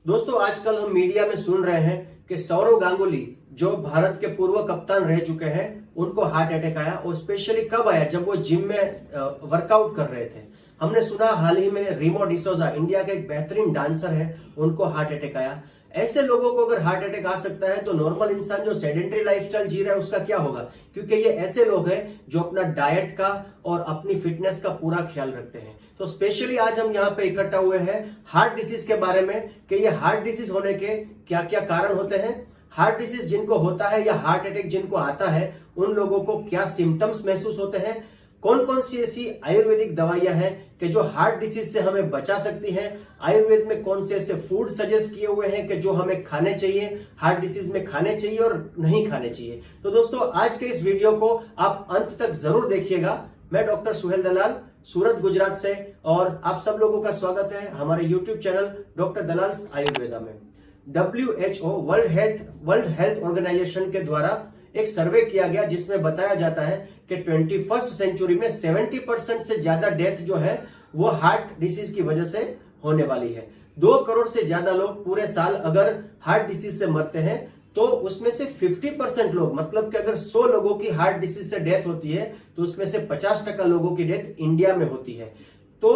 दोस्तों आजकल हम मीडिया में सुन रहे हैं कि सौरव गांगुली जो भारत के पूर्व कप्तान रह चुके हैं उनको हार्ट अटैक आया। और स्पेशली कब आया? जब वो जिम में वर्कआउट कर रहे थे। हमने सुना हाल ही में रीमो डिसोजा, इंडिया के एक बेहतरीन डांसर है, उनको हार्ट अटैक आया। ऐसे लोगों को अगर हार्ट अटैक आ सकता है तो नॉर्मल इंसान जो सेडेंटरी लाइफस्टाइल जी रहा है उसका क्या होगा? क्योंकि ये ऐसे लोग हैं जो अपना डाइट का और अपनी फिटनेस का पूरा ख्याल रखते हैं। तो स्पेशली आज हम यहाँ पे इकट्ठा हुए हैं हार्ट डिसीज के बारे में कि ये हार्ट डिसीज होने के क्या क्या कारण होते हैं, हार्ट डिसीज जिनको होता है या हार्ट अटैक जिनको आता है उन लोगों को क्या सिम्टम्स महसूस होते हैं, कौन कौन सी ऐसी आयुर्वेदिक दवाइयां हैं कि जो हार्ट डिसीज से हमें बचा सकती हैं, आयुर्वेद में कौन से ऐसे फूड सजेस्ट किए हुए हैं कि जो हमें खाने चाहिए, हार्ट डिसीज में खाने चाहिए और नहीं खाने चाहिए। तो दोस्तों आज के इस वीडियो को आप अंत तक जरूर देखिएगा। मैं डॉक्टर सुहेल दलाल सूरत गुजरात से और आप सब लोगों का स्वागत है हमारे यूट्यूब चैनल डॉक्टर दलाल आयुर्वेदा में। WHO वर्ल्ड हेल्थ ऑर्गेनाइजेशन के द्वारा एक सर्वे किया गया जिसमें बताया जाता है कि 21st सेंचुरी में 70% से ज्यादा डेथ जो है वो हार्ट डिसीज की वजह से होने वाली है। 2 करोड़ से ज्यादा लोग पूरे साल अगर हार्ट डिसीज से मरते हैं तो उसमें से 50% लोग, मतलब कि अगर 100 लोगों की हार्ट डिसीज से डेथ होती है तो उसमें से 50% लोगों की डेथ इंडिया में होती है। तो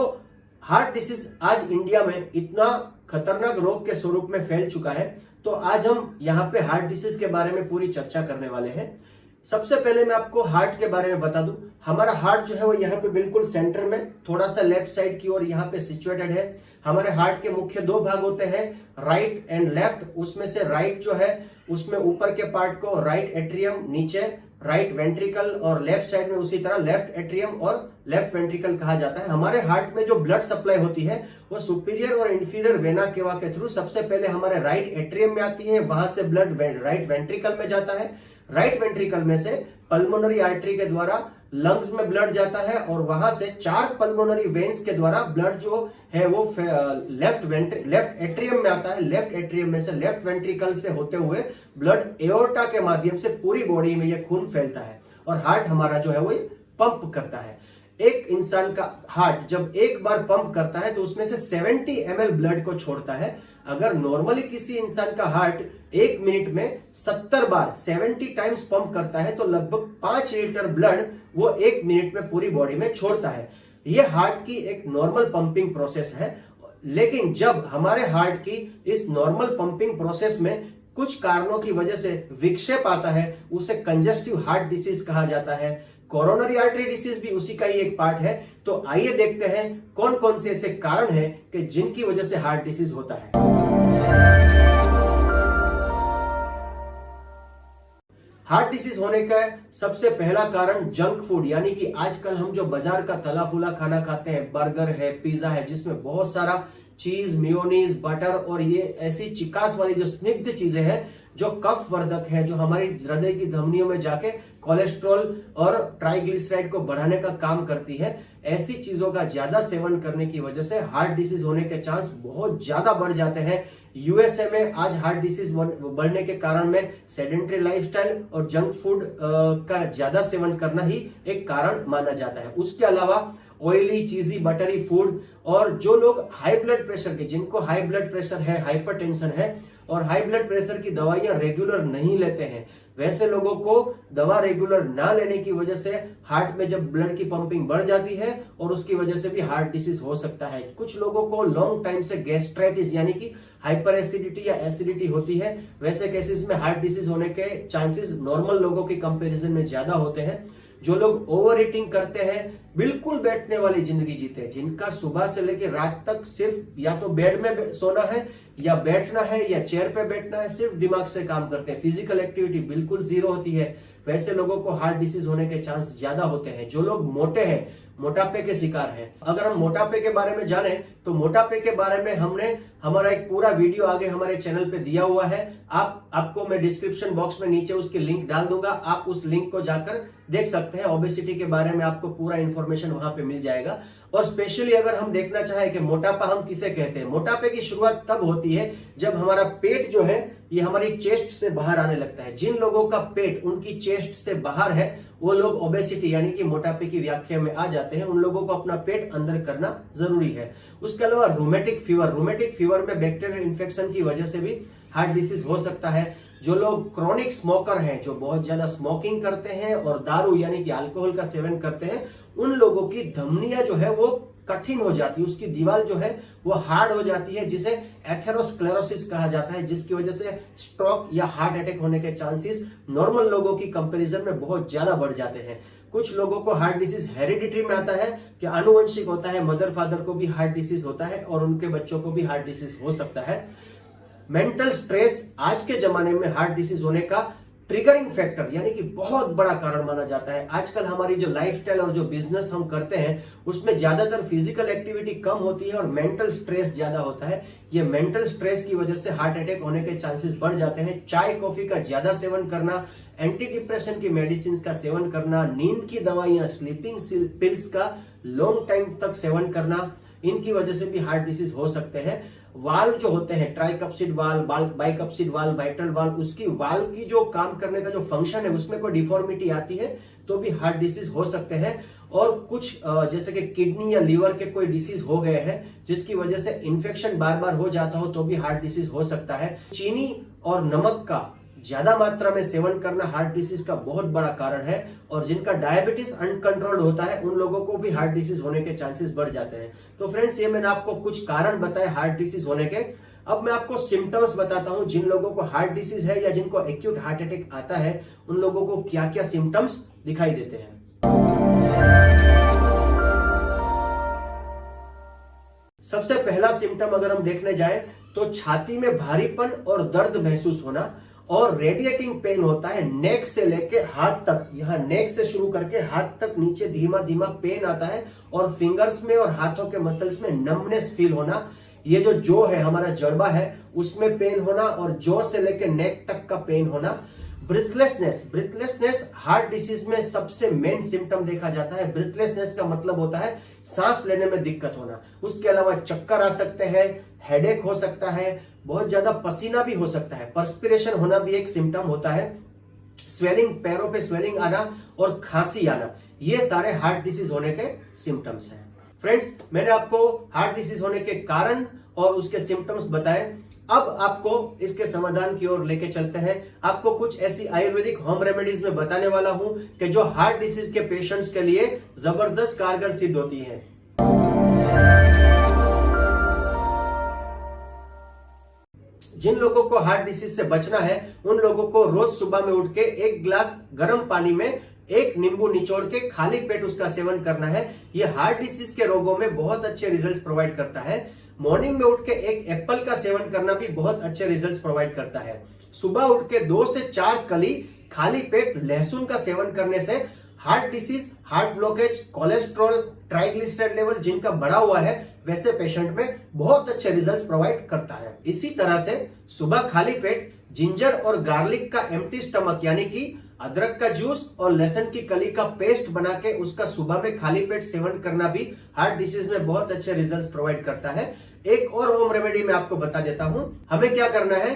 हार्ट डिसीज आज इंडिया में इतना खतरनाक रोग के स्वरूप में फैल चुका है। तो आज हम यहाँ पे हार्ट डिसीज के बारे में पूरी चर्चा करने वाले हैं। सबसे पहले मैं आपको हार्ट के बारे में बता दूं, हमारा हार्ट जो है वो यहाँ पे बिल्कुल सेंटर में थोड़ा सा लेफ्ट साइड की ओर यहाँ पे सिचुएटेड है। हमारे हार्ट के मुख्य 2 भाग होते हैं, राइट एंड लेफ्ट। उसमें से राइट जो है उसमें ऊपर के पार्ट को राइट एट्रियम, नीचे राइट वेंट्रिकल और लेफ्ट साइड में उसी तरह लेफ्ट एट्रियम और लेफ्ट वेंट्रिकल कहा जाता है। हमारे हार्ट में जो ब्लड सप्लाई होती है वो सुपीरियर और इंफीरियर वेना केवा के थ्रू सबसे पहले हमारे राइट एट्रियम में आती है, वहां से ब्लड राइट वेंट्रिकल में जाता है। राइट वेंट्रिकल में से पल्मोनरी आर्टरी के द्वारा लंग्स में ब्लड जाता है और वहां से 4 पल्मोनरी वेन्स के द्वारा ब्लड जो है वो लेफ्ट एट्रियम में आता है। लेफ्ट एट्रियम में से लेफ्ट वेंट्रिकल से होते हुए ब्लड एओर्टा के माध्यम से पूरी बॉडी में ये खून फैलता है और हार्ट हमारा जो है वो पंप करता है। एक इंसान का हार्ट जब एक बार पंप करता है तो उसमें से 70 ml ब्लड को छोड़ता है। अगर नॉर्मली किसी इंसान का हार्ट 1 मिनट में 70 बार 70 टाइम्स पंप करता है तो लगभग 5 लीटर ब्लड वो 1 मिनट में पूरी बॉडी में छोड़ता है। ये हार्ट की एक नॉर्मल पंपिंग प्रोसेस है। लेकिन जब हमारे हार्ट की इस नॉर्मल पंपिंग प्रोसेस में कुछ कारणों की वजह से विक्षेप आता है उसे कंजेस्टिव हार्ट डिसीज कहा जाता है। कोरोनरी आर्टरी डिसीज भी उसी का ही एक पार्ट है। तो आइए देखते हैं कौन कौन से ऐसे कारण हैं कि जिनकी वजह से हार्ट डिसीज होता है। हार्ट डिसीज होने का सबसे पहला कारण जंक फूड, यानी कि आजकल हम जो बाजार का तला फूला खाना खाते हैं, बर्गर है, पिज्जा है, जिसमें बहुत सारा चीज, मेयोनीज, बटर और ये ऐसी चिकास वाली जो स्निग्ध चीजें हैं जो कफ वर्धक है, जो हमारी हृदय की धमनियों में जाके कोलेस्ट्रॉल और ट्राइग्लिसराइड को बढ़ाने का काम करती है। ऐसी चीजों का ज्यादा सेवन करने की वजह से हार्ट डिसीज होने के चांस बहुत ज्यादा बढ़ जाते हैं। यूएसए में आज हार्ट डिसीज बढ़ने के कारण में सेडेंटरी लाइफस्टाइल और जंक फूड का ज्यादा सेवन करना ही एक कारण माना जाता है। उसके अलावा ऑयली, चीजी, बटरी फूड और जो लोग हाई ब्लड प्रेशर के, जिनको हाई ब्लड प्रेशर है, हाइपरटेंशन है और हाई ब्लड प्रेशर की दवाइयां रेगुलर नहीं लेते हैं, वैसे लोगों को दवा रेगुलर ना लेने की वजह से हार्ट में जब ब्लड की पंपिंग बढ़ जाती है और उसकी वजह से भी हार्ट डिसीज हो सकता है। कुछ लोगों को लॉन्ग टाइम से गैस्ट्राइटिस यानी कि हाइपर एसिडिटी या एसिडिटी होती है। वैसे केसेस में हार्ट डिसीज होने के चांसेस नॉर्मल लोगों के कंपैरिजन में ज्यादा होते हैं। जो लोग ओवर ईटिंग करते हैं, बिल्कुल बैठने वाली जिंदगी जीते हैं, जिनका सुबह से लेकर रात तक सिर्फ या तो बेड में सोना है या बैठना है या चेयर पे बैठना है, सिर्फ दिमाग से काम करते हैं, फिजिकल एक्टिविटी बिल्कुल जीरो होती है, वैसे लोगों को हार्ट डिसीज होने के चांस ज्यादा होते हैं। जो लोग मोटे हैं, मोटापे के शिकार हैं, अगर हम मोटापे के बारे में जाने तो मोटापे के बारे में हमने हमारा एक पूरा वीडियो आगे हमारे चैनल पे दिया हुआ है। आपको मैं डिस्क्रिप्शन बॉक्स में नीचे उसकी लिंक डाल दूंगा, आप उस लिंक को जाकर देख सकते हैं। ओबेसिटी के बारे में आपको पूरा इंफॉर्मेशन वहां पे मिल जाएगा। और स्पेशली अगर हम देखना चाहें कि मोटापा हम किसे कहते हैं, मोटापे की शुरुआत तब होती है जब हमारा पेट जो है ये हमारी चेस्ट से बाहर आने लगता है। जिन लोगों का पेट उनकी चेस्ट से बाहर है वो लोग ओबेसिटी यानी कि मोटापे की व्याख्या में आ जाते हैं। उन लोगों को अपना पेट अंदर करना जरूरी है। उसके अलावा रूमेटिक फीवर में बैक्टीरियल इन्फेक्शन की वजह से भी हार्ट डिसीज हो सकता है। जो लोग क्रॉनिक स्मोकर हैं, जो बहुत ज्यादा स्मोकिंग करते हैं और दारू यानी कि अल्कोहल का सेवन करते हैं, उन लोगों की धमनियां जो है वो कठिन हो जाती है, उसकी दीवार जो है वो हार्ड हो जाती है, जिसे एथेरोस्क्लेरोसिस कहा जाता है, जिसकी वजह से स्ट्रोक या हार्ट अटैक होने के चांसेस नॉर्मल लोगों की कंपैरिजन में बहुत ज्यादा बढ़ जाते हैं। कुछ लोगों को हार्ट डिसीज हेरिडिटरी में आता है कि आनुवंशिक होता है, मदर फादर को भी हार्ट डिसीज होता है और उनके बच्चों को भी हार्ट डिसीज हो सकता है। मेंटल स्ट्रेस आज के जमाने में हार्ट डिसीज होने का ट्रिगरिंग फैक्टर यानी कि बहुत बड़ा कारण माना जाता है। आजकल हमारी जो लाइफस्टाइल और जो बिजनेस हम करते हैं उसमें ज्यादातर फिजिकल एक्टिविटी कम होती है और मेंटल स्ट्रेस ज्यादा होता है। ये मेंटल स्ट्रेस की वजह से हार्ट अटैक होने के चांसेस बढ़ जाते हैं। चाय कॉफी का ज्यादा सेवन करना, एंटी डिप्रेशन की मेडिसिन का सेवन करना, नींद की दवाइयां, स्लीपिंग पिल्स का लॉन्ग टाइम तक सेवन करना, इनकी वजह से भी हार्ट डिसीज हो सकते हैं। वाल्व जो होते हैं, tricuspid valve, बाइकप्सिड valve, mitral valve, उसकी वाल्व की जो काम करने का जो फंक्शन है उसमें कोई डिफॉर्मिटी आती है तो भी हार्ट डिसीज हो सकते हैं। और कुछ जैसे कि किडनी या लीवर के कोई डिसीज हो गए हैं जिसकी वजह से इन्फेक्शन बार बार हो जाता हो तो भी हार्ट डिसीज हो सकता है। चीनी और नमक का ज्यादा मात्रा में सेवन करना हार्ट डिसीज का बहुत बड़ा कारण है और जिनका डायबिटीज अनकंट्रोल्ड होता है उन लोगों को भी हार्ट डिसीज होने के चांसेस बढ़ जाते हैं। तो फ्रेंड्स, ये मैंने आपको कुछ कारण बताए हार्ट डिसीज होने के। अब मैं आपको सिम्टम्स बताता हूं, जिन लोगों को हार्ट डिसीज है या जिनको एक्यूट हार्ट अटैक आता है उन लोगों को क्या क्या सिम्टम्स दिखाई देते हैं। सबसे पहला सिम्टम अगर हम देखने जाए तो छाती में भारीपन और दर्द महसूस होना और रेडिएटिंग पेन होता है। नेक से लेके हाथ तक, यहाँ नेक से शुरू करके हाथ तक नीचे धीमा धीमा पेन आता है और फिंगर्स में और हाथों के मसल्स में नमनेस फील होना। ये जो जो है हमारा जड़बा है उसमें पेन होना और जो से लेके नेक तक का पेन होना। ब्रीथलेसनेस हार्ट डिसीज में सबसे मेन सिम्टम देखा जाता है। ब्रीथलेसनेस का मतलब होता है सांस लेने में दिक्कत होना। उसके अलावा चक्कर आ सकते हैं, हेडेक हो सकता है, बहुत ज्यादा पसीना भी हो सकता है, पर्सपिरेशन होना भी एक सिम्टम होता है, स्वेलिंग, पैरों पे स्वेलिंग आना और खांसी आना, ये सारे हार्ट डिसीज होने के सिम्टम्स हैं। फ्रेंड्स, मैंने आपको हार्ट डिसीज होने के कारण और उसके सिम्टम्स बताए। अब आपको इसके समाधान की ओर लेके चलते हैं। आपको कुछ ऐसी आयुर्वेदिक होम रेमेडीज में बताने वाला हूं कि जो हार्ट डिसीज के पेशेंट्स के लिए जबरदस्त कारगर सिद्ध होती है। जिन लोगों को हार्ट डिसीज से बचना है उन लोगों को रोज सुबह में उठ के 1 गिलास गर्म पानी में 1 नींबू निचोड़ के खाली पेट उसका सेवन करना है। यह हार्ट डिसीज के रोगों में बहुत अच्छे रिजल्ट्स प्रोवाइड करता है। मॉर्निंग में उठ के 1 एप्पल का सेवन करना भी बहुत अच्छे रिजल्ट्स प्रोवाइड करता है। सुबह उठ के 2 से 4 कली खाली पेट लहसुन का सेवन करने से heart disease, heart blockage, cholesterol, triglyceride level जिनका बढ़ा हुआ है वैसे पेशेंट में बहुत अच्छे रिजल्ट्स प्रोवाइड करता है। इसी तरह से सुबह खाली पेट जिंजर और गार्लिक का एम्प्टी स्टमक यानी कि अदरक का जूस और लहसुन की कली का पेस्ट बना के उसका सुबह में खाली पेट सेवन करना भी हार्ट डिसीज में बहुत अच्छे रिजल्ट्स प्रोवाइड करता है। एक और होम रेमेडी मैं आपको बता देता हूं। हमें क्या करना है,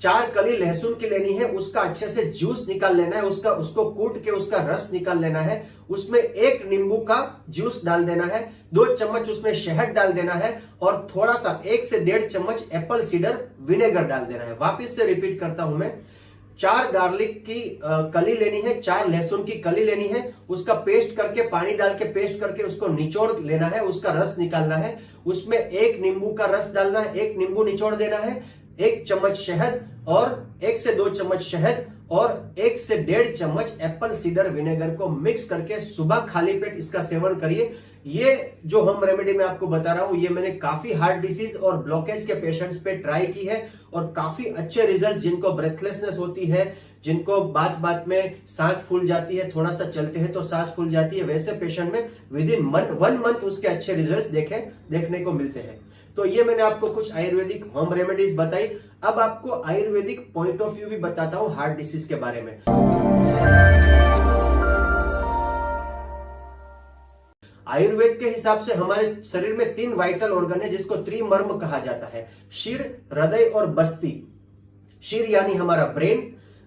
4 कली लहसुन की लेनी है, उसका अच्छे से जूस निकाल लेना है, उसको कूट के उसका रस निकाल लेना है, उसमें 1 नींबू का जूस डाल देना है, 2 चम्मच उसमें शहद डाल देना है और थोड़ा सा 1 से 1.5 चम्मच एप्पल सीडर विनेगर डाल देना है। वापिस से रिपीट करता हूं मैं, 4 गार्लिक की कली लेनी है, 4 लहसुन की कली लेनी है, उसका पेस्ट करके पानी डाल के पेस्ट करके उसको निचोड़ लेना है, उसका रस निकालना है, उसमें 1 नींबू का रस डालना है, 1 नींबू निचोड़ देना है, 1 चम्मच शहद और 1 से 2 चम्मच शहद और 1 से 1.5 चम्मच एप्पल सीडर विनेगर को मिक्स करके सुबह खाली पेट इसका सेवन करिए। ये जो होम रेमेडी मैं आपको बता रहा हूं ये मैंने काफी हार्ट डिसीज और ब्लॉकेज के पेशेंट्स पे ट्राई की है और काफी अच्छे रिजल्ट्स, जिनको ब्रेथलेसनेस होती है, जिनको बात बात में सांस फूल जाती है, थोड़ा सा चलते हैं तो सांस फूल जाती है, वैसे पेशेंट में विद इन 1 मंथ उसके अच्छे रिजल्ट्स देखने को मिलते हैं। तो ये मैंने आपको कुछ आयुर्वेदिक होम रेमेडीज बताई। अब आपको आयुर्वेदिक पॉइंट ऑफ व्यू भी बताता हूं हार्ट डिसीज के बारे में। आयुर्वेद के हिसाब से हमारे शरीर में 3 वाइटल ऑर्गन है जिसको त्रिमर्म कहा जाता है, शिर, हृदय और बस्ती। शिर यानी हमारा ब्रेन,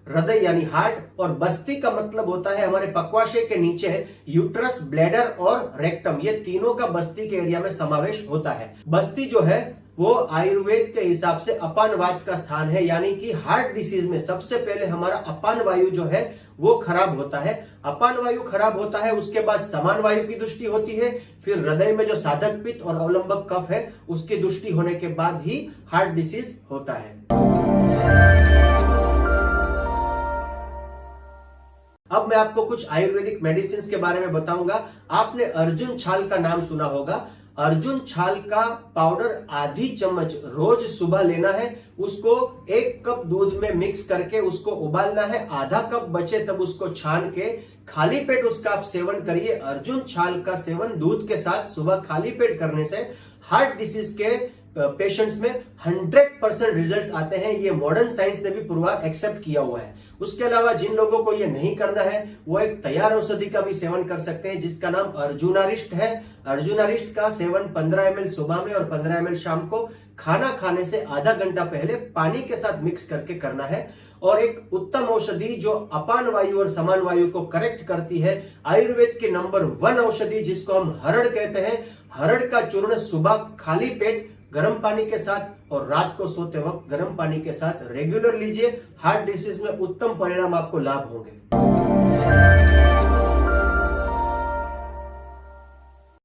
हृदय यानी हार्ट और बस्ती का मतलब होता है हमारे पक्वाशय के नीचे यूट्रस, ब्लैडर और रेक्टम। ये तीनों का बस्ती के एरिया में समावेश होता है। बस्ती जो है वो आयुर्वेद के हिसाब से अपान वात का स्थान है, यानी कि हार्ट डिसीज में सबसे पहले हमारा अपान वायु जो है वो खराब होता है। अपान वायु खराब होता है, उसके बाद समान वायु की दृष्टि होती है, फिर हृदय में जो साधक पित्त और अवलंबक कफ है उसकी दृष्टि होने के बाद ही हार्ट डिसीज होता है। अब मैं आपको कुछ आयुर्वेदिक मेडिसिन के बारे में बताऊंगा। आपने अर्जुन छाल का नाम सुना होगा। अर्जुन छाल का पाउडर आधी चम्मच रोज सुबह लेना है, उसको 1 कप दूध में मिक्स करके उसको उबालना है, आधा कप बचे तब उसको छान के खाली पेट उसका आप सेवन करिए। अर्जुन छाल का सेवन दूध के साथ सुबह खाली पेट करने से हार्ट डिसीज के पेशेंट्स में 100% रिजल्ट्स आते हैं। ये मॉडर्न साइंस ने भी पूर्वार एक्सेप्ट किया हुआ है। उसके अलावा जिन लोगों को ये नहीं करना है वो एक तैयार औषधि का भी सेवन कर सकते हैं जिसका नाम अर्जुनारिष्ट है। अर्जुनारिष्ट का सेवन 15 ml सुबह में और 15 ml शाम को खाना खाने से आधा घंटा पहले पानी के साथ मिक्स करके करना है। और एक उत्तम औषधि जो अपान वायु और समान वायु को करेक्ट करती है, आयुर्वेद की नंबर 1 औषधि जिसको हम हरड़ कहते हैं। हरड़ का चूर्ण सुबह खाली पेट गर्म पानी के साथ और रात को सोते वक्त गर्म पानी के साथ रेगुलर लीजिए। हार्ट डिसीज में उत्तम परिणाम आपको लाभ होंगे।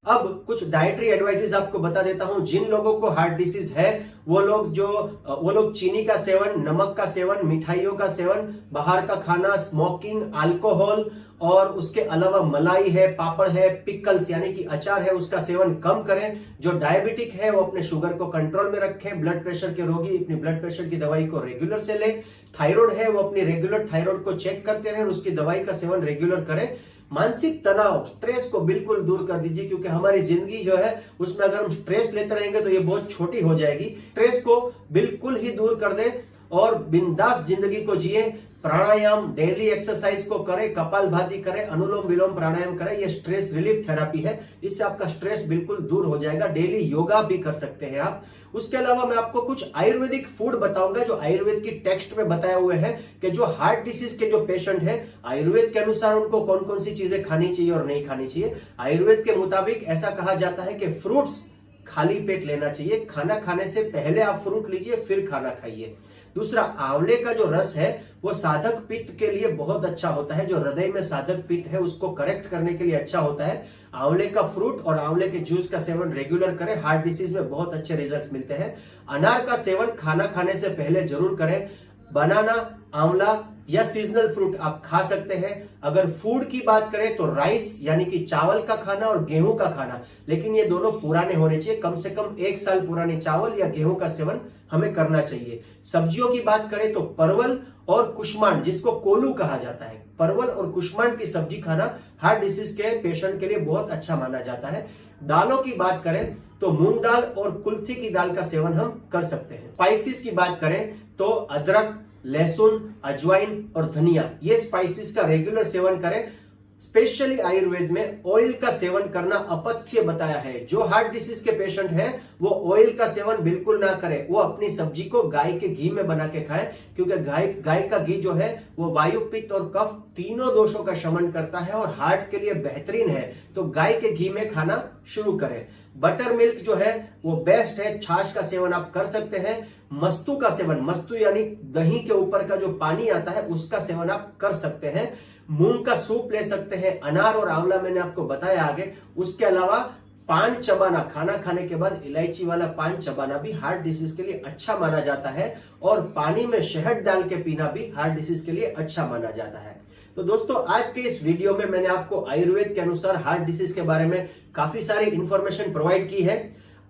अब कुछ डाइटरी एडवाइसेस आपको बता देता हूं। जिन लोगों को हार्ट डिसीज है वो लोग चीनी का सेवन, नमक का सेवन, मिठाइयों का सेवन, बाहर का खाना, स्मोकिंग, अल्कोहल और उसके अलावा मलाई है, पापड़ है, पिकल्स यानी कि अचार है, उसका सेवन कम करें। जो डायबिटिक है वो अपने शुगर को कंट्रोल में रखें। ब्लड प्रेशर के रोगी अपनी ब्लड प्रेशर की दवाई को रेगुलर से लें। थायराइड है वो अपनी रेगुलर थायराइड को चेक करते रहें और उसकी दवाई का सेवन रेगुलर करें। मानसिक तनाव, स्ट्रेस को बिल्कुल दूर कर दीजिए, क्योंकि हमारी जिंदगी जो है उसमें अगर हम स्ट्रेस लेते रहेंगे तो ये बहुत छोटी हो जाएगी। स्ट्रेस को बिल्कुल ही दूर कर दें और बिंदास जिंदगी को जिए। प्राणायाम, डेली एक्सरसाइज को करें, कपालभाति करें, अनुलोम विलोम प्राणायाम करें। ये स्ट्रेस रिलीफ थेरापी है, इससे आपका स्ट्रेस बिल्कुल दूर हो जाएगा। डेली योगा भी कर सकते हैं आप। उसके अलावा मैं आपको कुछ आयुर्वेदिक फूड बताऊंगा जो आयुर्वेद की टेक्स्ट में बताए हुए हैं कि जो हार्ट डिसीज के जो पेशेंट है आयुर्वेद के अनुसार उनको कौन कौन सी चीजें खानी चाहिए और नहीं खानी चाहिए। आयुर्वेद के मुताबिक ऐसा कहा जाता है कि फ्रूट्स खाली पेट लेना चाहिए। खाना खाने से पहले आप फ्रूट लीजिए, फिर खाना खाइए। दूसरा, आंवले का जो रस है वो साधक पित्त के लिए बहुत अच्छा होता है। जो हृदय में साधक पित्त है उसको करेक्ट करने के लिए अच्छा होता है। आंवले का फ्रूट और आंवले के जूस का सेवन रेगुलर करें, हार्ट डिसीज में बहुत अच्छे रिजल्ट्स मिलते हैं। अनार का सेवन खाना खाने से पहले जरूर करें। बनाना, आंवला या सीजनल फ्रूट आप खा सकते हैं। अगर फूड की बात करें तो राइस यानी कि चावल का खाना और गेहूं का खाना, लेकिन ये दोनों पुराने होने चाहिए। कम से कम 1 साल पुराने चावल या गेहूं का सेवन हमें करना चाहिए। सब्जियों की बात करें तो परवल और कुष्मांड, जिसको कोलू कहा जाता है, परवल और कुष्मांड की सब्जी खाना हार्ट डिसीज के पेशेंट के लिए बहुत अच्छा माना जाता है। दालों की बात करें तो मूंग दाल और कुल्थी की दाल का सेवन हम कर सकते हैं। स्पाइसेस की बात करें तो अदरक, लहसुन, अजवाइन और धनिया, ये स्पाइसेस का रेगुलर सेवन करें। स्पेशली आयुर्वेद में ऑयल का सेवन करना अपथ्य बताया है। जो हार्ट डिसीज के पेशेंट हैं वो ऑयल का सेवन बिल्कुल ना करें। वो अपनी सब्जी को गाय के घी में बना के खाएं, क्योंकि गाय का घी जो है वो वायु, पित्त और कफ तीनों दोषों का शमन करता है और हार्ट के लिए बेहतरीन है। तो गाय के घी में खाना शुरू करें। बटर मिल्क जो है वो बेस्ट है। छाछ का सेवन आप कर सकते हैं। मस्तू का सेवन, मस्तू यानी दही के ऊपर का जो पानी आता है उसका सेवन आप कर सकते हैं। मूंग का सूप ले सकते हैं। अनार और आंवला मैंने आपको बताया आगे। उसके अलावा पान चबाना, खाना खाने के बाद इलायची वाला पान चबाना भी हार्ट डिसीज के लिए अच्छा माना जाता है। और पानी में शहद डाल के पीना भी हार्ट डिसीज के लिए अच्छा माना जाता है। तो दोस्तों, आज के इस वीडियो में मैंने आपको आयुर्वेद के अनुसार हार्ट डिसीज के बारे में काफी सारी इंफॉर्मेशन प्रोवाइड की है।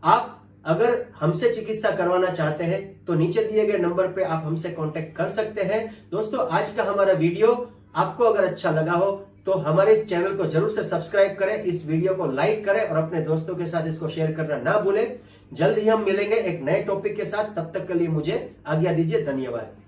आप अगर हमसे चिकित्सा करवाना चाहते हैं तो नीचे दिए गए नंबर पे आप हमसे कांटेक्ट कर सकते हैं। दोस्तों, आज का हमारा वीडियो आपको अगर अच्छा लगा हो तो हमारे इस चैनल को जरूर से सब्सक्राइब करें, इस वीडियो को लाइक करें और अपने दोस्तों के साथ इसको शेयर करना ना भूलें। जल्द ही हम मिलेंगे एक नए टॉपिक के साथ। तब तक के लिए मुझे आज्ञा दीजिए। धन्यवाद।